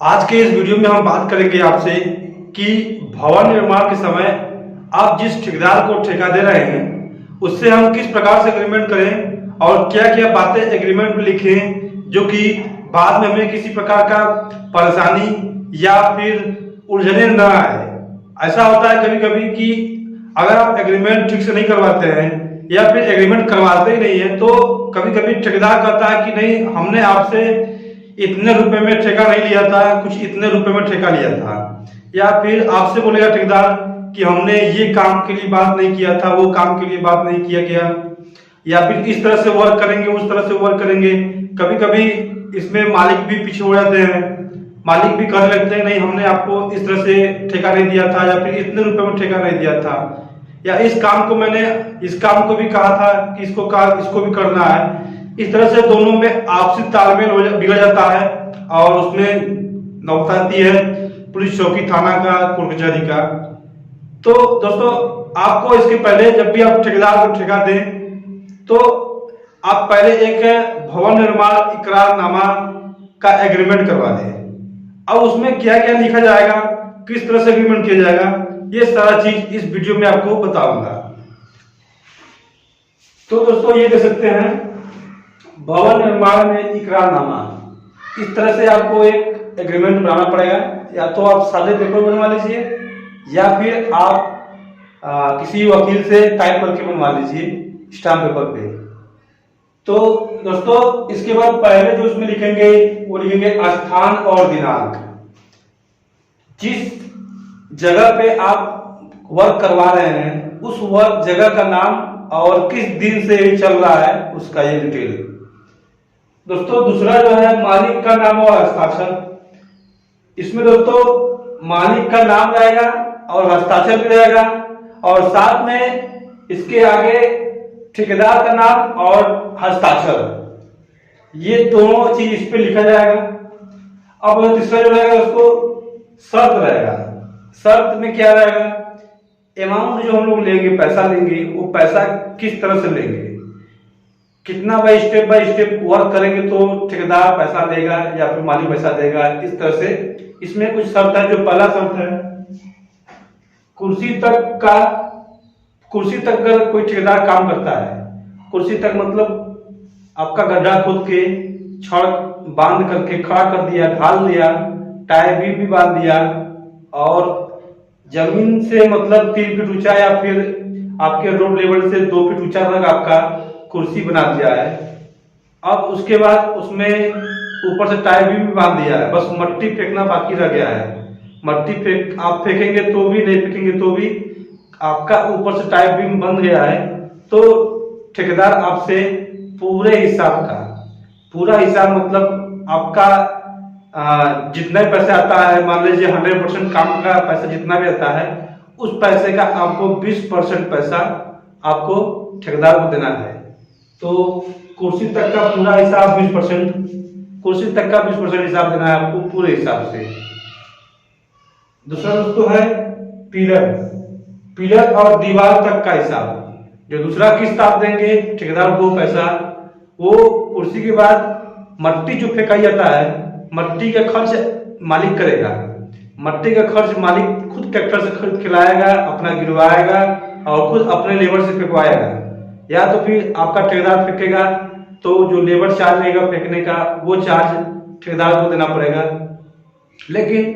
आज के इस वीडियो में हम बात करेंगे आपसे कि भवन निर्माण के समय आप जिस ठेकेदार को ठेका दे रहे हैं उससे हम किस प्रकार से एग्रीमेंट करें और क्या क्या बातें एग्रीमेंट में लिखें जो कि बाद में हमें किसी प्रकार का परेशानी या फिर उलझने न आए। ऐसा होता है कभी कभी कि अगर आप एग्रीमेंट ठीक से नहीं करवाते हैं या फिर एग्रीमेंट करवाते ही नहीं है तो कभी कभी ठेकेदार कहता है कि नहीं, हमने आपसे इतने रुपए में ठेका नहीं लिया था, कुछ इतने रुपए में ठेका लिया था। या फिर आपसे बोलेगा ठेकेदार कि हमने ये काम के लिए बात नहीं किया था, वो काम के लिए बात नहीं किया गया, या फिर इस तरह से वर्क करेंगे, उस तरह से वर्क करेंगे। कभी कभी इसमें मालिक भी पीछे हो जाते हैं, मालिक भी कहने लगते हैं नहीं, हमने आपको इस तरह से ठेका नहीं दिया था, या फिर इतने रुपए में ठेका नहीं दिया था, या इस काम को मैंने इस काम को भी कहा था कि इसको भी करना है। इस तरह से दोनों में आपसी तालमेल बिगड़ जाता है और उसमें नौबत आती है पुलिस चौकी, थाना का, कोर्ट कचहरी का। तो दोस्तों, आपको इसके पहले जब भी आप ठेकेदार को ठेका दें तो आप पहले एक भवन निर्माण इकरारनामा का एग्रीमेंट करवा दें। अब उसमें क्या क्या लिखा जाएगा, किस तरह से एग्रीमेंट किया जाएगा, ये सारा चीज इस वीडियो में आपको बताऊंगा। तो दोस्तों, ये देख सकते हैं भवन निर्माण में इकरारनामा। इस तरह से आपको एक एग्रीमेंट बनाना पड़ेगा। या तो आप सादे पेपर बनवा लीजिए या फिर आप किसी वकील से टाइप करके बनवा लीजिए स्टाम्प पेपर पे। तो दोस्तों, इसके बाद पहले जो उसमें लिखेंगे वो लिखेंगे स्थान और दिनांक। जिस जगह पे आप वर्क करवा रहे हैं उस वर्क जगह का नाम और किस दिन से चल रहा है उसका ये डिटेल। दोस्तों, दूसरा जो है मालिक का नाम और हस्ताक्षर। इसमें दोस्तों मालिक का नाम रहेगा और हस्ताक्षर भी रहेगा, और साथ में इसके आगे ठेकेदार का नाम और हस्ताक्षर, ये दोनों चीज इस पे लिखा जाएगा। अब तीसरा जो रहेगा उसको शर्त रहेगा। शर्त में क्या रहेगा, अमाउंट जो हम लोग लेंगे, पैसा लेंगे, वो पैसा किस तरह से लेंगे, कितना बाय स्टेप वर्क करेंगे तो ठेकेदार पैसा देगा या फिर मालिक पैसा देगा, इस तरह से इसमें कुछ शर्त है। जो पहला शर्त है, कुर्सी तक अगर कोई ठेकेदार काम करता है, कुर्सी तक मतलब आपका गड्ढा खोद के छड़ बांध करके खड़ा कर दिया, ढाल दिया, टायर भी बांध दिया, और जमीन से मतलब 3 फीट ऊंचा या फिर आपके रोड लेवल से 2 फीट ऊंचा तक आपका कुर्सी बना दिया है। अब उसके बाद उसमें ऊपर से टायर भी बांध दिया है, बस मट्टी फेंकना बाकी रह गया है। मट्टी आप फेंकेंगे तो भी, नहीं फेंकेंगे तो भी आपका ऊपर से टायर भी बन गया है। तो ठेकेदार आपसे पूरा हिसाब मतलब आपका जितना पैसा आता है, मान लीजिए 100% काम का पैसा जितना भी आता है, उस पैसे का आपको 20% पैसा आपको ठेकेदार को देना है। तो कुर्सी तक का पूरा हिसाब 20%, कुर्सी तक का 20% हिसाब देना है आपको पूरे हिसाब से। दूसरा दोस्तों है पिलर और दीवार तक का हिसाब। जो दूसरा किस्त आप देंगे ठेकेदार को पैसा, वो कुर्सी के बाद मट्टी जो फेंका जाता है, मट्टी का खर्च मालिक करेगा। मट्टी का खर्च मालिक खुद ट्रैक्टर से खरीद के लाएगा, अपना गिरवाएगा और खुद अपने लेबर से फेंकवाएगा, या तो फिर आपका ठेकेदार फेंकेगा तो जो लेबर चार्ज रहेगा फेंकने का, वो चार्ज ठेकेदार को देना पड़ेगा। लेकिन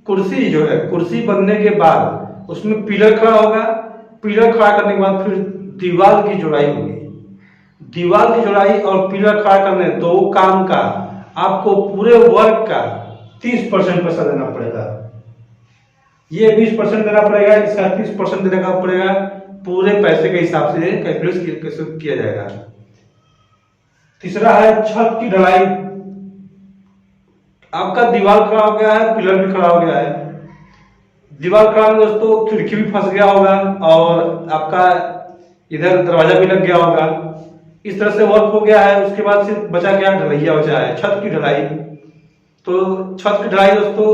कुर्सी जो है, कुर्सी बनने के बाद उसमें पिलर खड़ा होगा, पिलर खड़ा करने के बाद फिर दीवार की जुड़ाई होगी। दीवार की जुड़ाई और पिलर खड़ा करने दो काम का आपको पूरे वर्क का 30% पैसा देना पड़ेगा। ये 20% देना पड़ेगा, इसका 30% देना पड़ेगा। पूरे पैसे के हिसाब से कैलकुलेट किया जाएगा। तीसरा है छत की ढलाई। आपका दीवार खड़ा हो गया है, पिलर भी खड़ा हो गया है। दीवार खड़ा में दोस्तों खिड़की भी फंस गया होगा और आपका इधर दरवाजा भी लग गया होगा। इस तरह से वर्क हो गया है। उसके बाद सिर्फ बचा क्या, ढलैया बचा है, छत की ढलाई। तो छत की ढलाई दोस्तों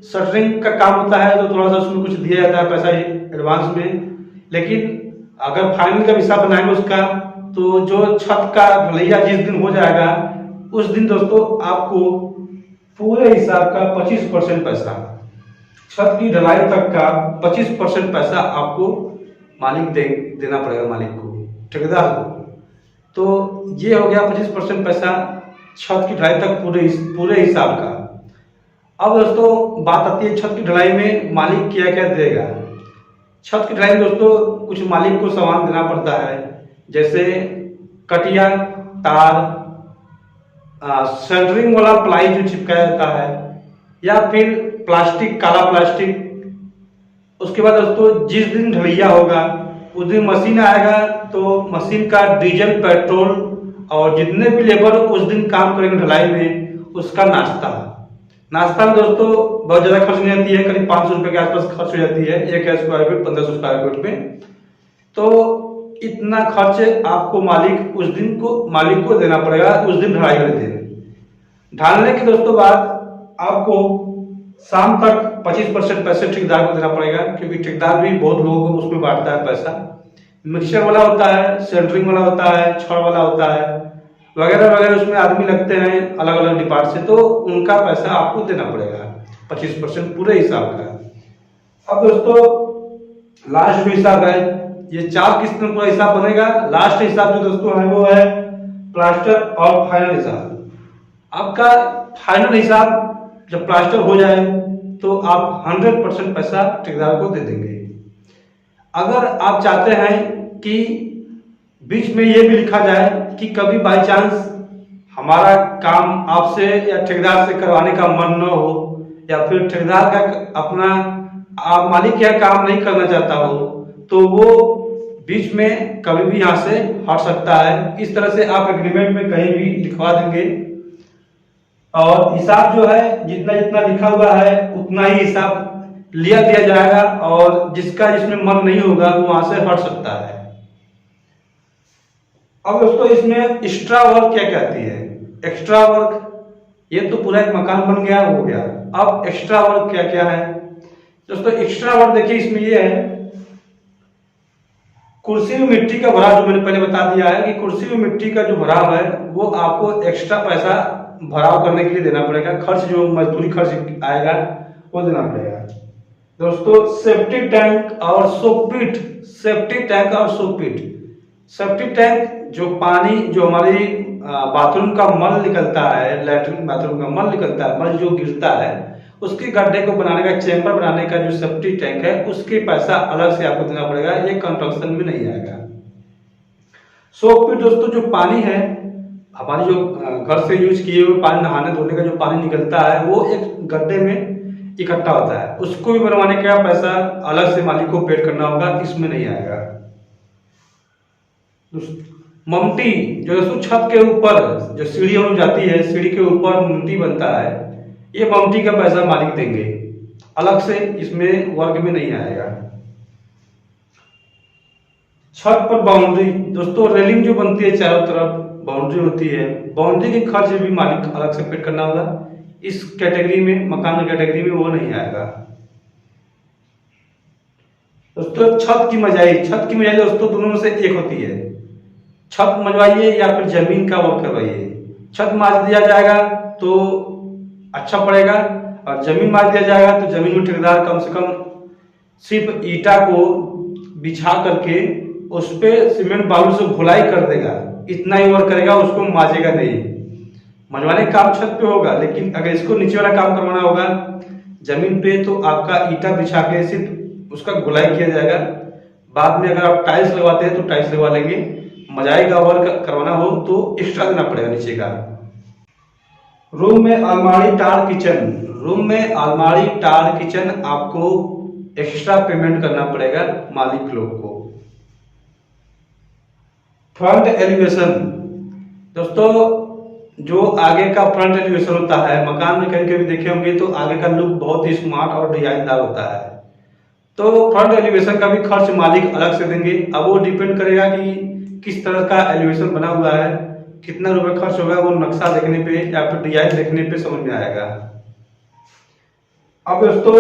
शटरिंग का काम होता है, तो थोड़ा सा उसमें कुछ दिया जाता है पैसा एडवांस में। लेकिन अगर फाइनल का हिसाब बनाएंगे उसका, तो जो छत का ढलैया जिस दिन हो जाएगा उस दिन दोस्तों आपको पूरे हिसाब का 25% पैसा, छत की ढलाई तक का 25% पैसा आपको मालिक देना पड़ेगा, मालिक को, ठेकेदार को। तो ये हो गया 25% पैसा छत की ढलाई तक पूरे हिसाब का। अब दोस्तों बात आती है छत की ढलाई में मालिक क्या क्या देगा। छत की ढलाई में दोस्तों कुछ मालिक को सामान देना पड़ता है, जैसे कटिया, तार, सेंटरिंग वाला प्लाई जो चिपकाया जाता है, या फिर प्लास्टिक, काला प्लास्टिक। उसके बाद दोस्तों जिस दिन ढलैया होगा उस दिन मशीन आएगा, तो मशीन का डीजल, पेट्रोल और जितने भी लेबर उस दिन काम करेंगे ढलाई में, उसका नाश्ता में दोस्तों बहुत ज्यादा खर्च नहीं आती है, करीब 500 रुपए के आसपास खर्च हो जाती है, 1 स्क्वायर फीट 1500 स्क्वायर फीट में। तो इतना खर्च आपको मालिक को देना पड़ेगा उस दिन, ढलाई वाले दिन। ढालने के दोस्तों बाद आपको शाम तक 25% पैसे ठेकेदार को देना पड़ेगा, क्योंकि ठेकेदार भी बहुत लोगों को उसमें बांटता है पैसा। मिक्सचर वाला होता है, सेंटरिंग वाला होता है, छड़ वाला होता है, वगैरह वगैरह, उसमें आदमी लगते हैं अलग अलग डिपार्ट से, तो उनका पैसा आपको देना पड़ेगा 25% पूरे हिसाब का। अब दोस्तों लास्ट हिसाब है, ये 4 किस्त में पूरा हिसाब बनेगा। लास्ट हिसाब जो दोस्तों है वो है प्लास्टर और फाइनल हिसाब। आपका फाइनल हिसाब जब प्लास्टर हो जाए तो आप 100% पैसा ठेकेदार को दे देंगे। अगर आप चाहते हैं कि बीच में ये भी लिखा जाए कि कभी बाय चांस हमारा काम आपसे या ठेकेदार से करवाने का मन न हो, या फिर ठेकेदार का अपना मालिक यह काम नहीं करना चाहता हो, तो वो बीच में कभी भी यहाँ से हट सकता है। इस तरह से आप एग्रीमेंट में कहीं भी लिखवा देंगे, और हिसाब जो है जितना जितना लिखा हुआ है उतना ही हिसाब लिया दिया जाएगा, और जिसमें मन नहीं होगा वो वहां से हट सकता है। अब दोस्तों इसमें एक्स्ट्रा वर्क क्या कहती है? एक्स्ट्रा वर्क, ये तो पूरा एक मकान बन गया, हो गया। अब एक्स्ट्रा वर्क क्या क्या है दोस्तों? एक्स्ट्रा वर्क देखिए, इसमें ये है कुर्सी में मिट्टी का भराव, जो मैंने पहले बता दिया है कि कुर्सी में मिट्टी का जो भराव है वो आपको एक्स्ट्रा पैसा भराव करने के लिए देना पड़ेगा। खर्च जो मजदूरी खर्च आएगा वो देना पड़ेगा। दोस्तों सेफ्टी टैंक और सोकपिट, सेफ्टी टैंक और सोकपिट। सेफ्टी टैंक जो पानी जो हमारी बाथरूम का मल निकलता है, लैट्रिन बाथरूम का मल निकलता है, मल जो गिरता है, उसके गड्ढे को बनाने का, चैम्बर बनाने का जो सेफ्टी टैंक है, उसके पैसा अलग से आपको देना पड़ेगा, ये कंस्ट्रक्शन में नहीं आएगा। सोकपिट दोस्तों जो पानी है हमारी, जो घर से यूज किए हुए पानी, नहाने धोने का जो पानी निकलता है, वो एक गड्ढे में इकट्ठा होता है, उसको भी बनवाने का पैसा अलग से मालिक को पेड करना होगा, इसमें नहीं आएगा। ममटी जो दोस्तों छत के ऊपर जो सीढ़ी हो जाती है, सीढ़ी के ऊपर ममटी बनता है, ये ममटी का पैसा मालिक देंगे अलग से, इसमें वर्ग में नहीं आएगा। छत पर बाउंड्री दोस्तों, रेलिंग जो बनती है चारों तरफ बाउंड्री होती है, बाउंड्री के खर्च भी मालिक अलग से पेड करना होगा। इस कैटेगरी में, मकान कैटेगरी में वो नहीं आएगा। दोस्तों छत की मजाई, छत की मजाई दोस्तों दोनों में से एक होती है। छत मजवाइए या फिर जमीन का वर्क करवाइए। छत मार दिया जाएगा तो अच्छा पड़ेगा, और जमीन मार दिया जाएगा तो जमीन में ठेकेदार कम से कम सिर्फ ईटा को बिछा करके उस पे सीमेंट बालू से घुलाई कर देगा, इतना ही वर्क करेगा, उसको माजेगा नहीं। मजवाने का काम छत पे होगा, लेकिन अगर इसको नीचे वाला काम करवाना होगा जमीन पे, तो आपका ईटा बिछा के सिर्फ उसका घुलाई किया जाएगा। बाद में अगर आप टाइल्स लगवाते हैं तो टाइल्स लगवा लेंगे। मजाई का वर्क करवाना हो तो एक्स्ट्रा देना पड़ेगा नीचे का। रूम में अलमारी टार किचन, रूम में अलमारी टार किचन आपको एक्स्ट्रा पेमेंट करना पड़ेगा मालिक लोग को। फ्रंट एलिवेशन दोस्तों, जो आगे का फ्रंट एलिवेशन होता है, मकान में कहीं कभी देखे होंगे तो आगे का लुक बहुत ही स्मार्ट और डिजाइनदार होता है, तो फ्रंट एलिवेशन का भी खर्च मालिक अलग से देंगे। अब वो डिपेंड करेगा कि किस तरह का एलिवेशन बना हुआ है, कितना रुपए खर्च होगा, वो नक्शा देखने पे या फिर डिजाइन देखने पे समझ में आएगा। अब दोस्तों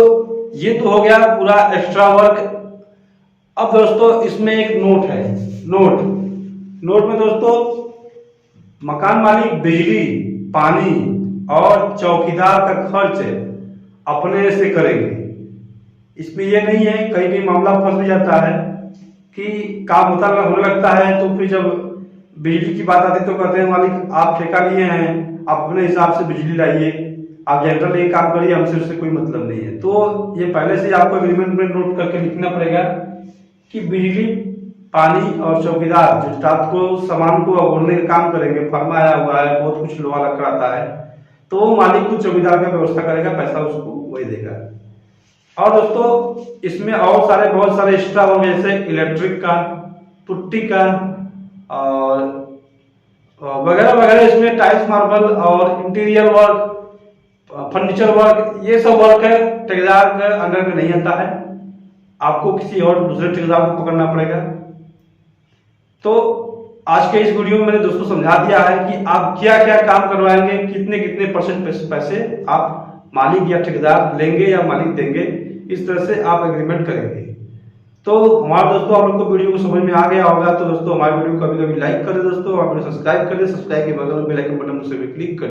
ये तो हो गया पूरा एक्स्ट्रा वर्क। अब दोस्तों इसमें एक नोट है, नोट में दोस्तों मकान मालिक बिजली, पानी और चौकीदार का खर्च अपने से करेंगे। इसमें ये नहीं है, कहीं भी मामला फंस भी जाता है कि काम होने लगता है तो फिर जब बिजली की बात आती तो कहते हैं मालिक आप ठेका लिए हैं, आप अपने हिसाब से बिजली लाइए, आप जनरल ये काम करिए, हमसे उससे कोई मतलब नहीं है। तो ये पहले से आपको एग्रीमेंट में नोट करके लिखना पड़ेगा कि बिजली, पानी और चौकीदार जो रात को सामान को अगोरने का काम करेंगे, फर्मा आया हुआ है, बहुत कुछ लोहा लग आता है, तो वो मालिक को चौकीदार का व्यवस्था करेगा, पैसा उसको वही देगा। और दोस्तों इसमें और बहुत सारे एक्स्ट्रा होंगे, जैसे इलेक्ट्रिक का, पुट्टी का और वगैरह वगैरह। इसमें टाइल्स, मार्बल और इंटीरियर वर्क, फर्नीचर वर्क, ये सब वर्क है ठेकेदार के अंडर में नहीं आता है, आपको किसी और दूसरे ठेकेदार को पकड़ना पड़ेगा। तो आज के इस वीडियो में मैंने दोस्तों समझा दिया है कि आप क्या क्या काम करवाएंगे, कितने कितने % पैसे आप मालिक या ठेकेदार लेंगे या मालिक देंगे, इस तरह से आप एग्रीमेंट करेंगे। तो हमारे दोस्तों आप लोग को वीडियो को समझ में आ गया होगा। तो दोस्तों हमारे वीडियो को कभी कभी लाइक करें दोस्तों, आप सब्सक्राइब करें, सब्सक्राइब के बगल में बेल आइकन बटन से भी क्लिक करें।